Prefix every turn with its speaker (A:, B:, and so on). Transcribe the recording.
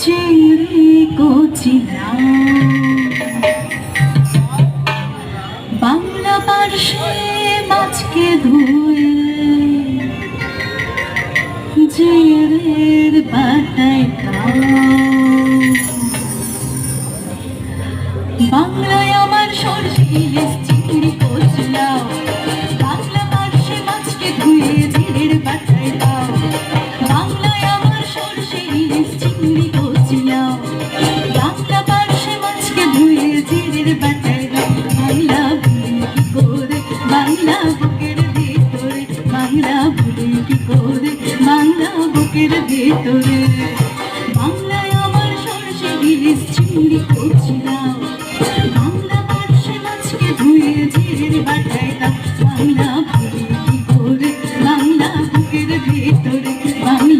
A: চিংড়ি কচি লাউ, বাংলা পার্শ্বে মাছকে ধুয়ে জিরের বাটায় খাও। বাংলায় আমার সরষে ইলিশ চিংড়ি কচি লাউ, বাংলা পার্শ্বে মাছকে ধুয়ে জিরের বাটায় খাও। বাংলায় আমার সরষে ইলিশ চিংড়ি কচি লাউ, বাংলা পার্শ্বে মাছকে ধুয়ে জিরের বাটায় দাও। বাংলা ভুলে কি করে বাংলা বুকের ভিতরে, বাংলা ভুলে কি করে বাংলা বুকের ভিতরে। বাংলায় আমার সরষে ইলিশ চিংড়ি কচি লাউ।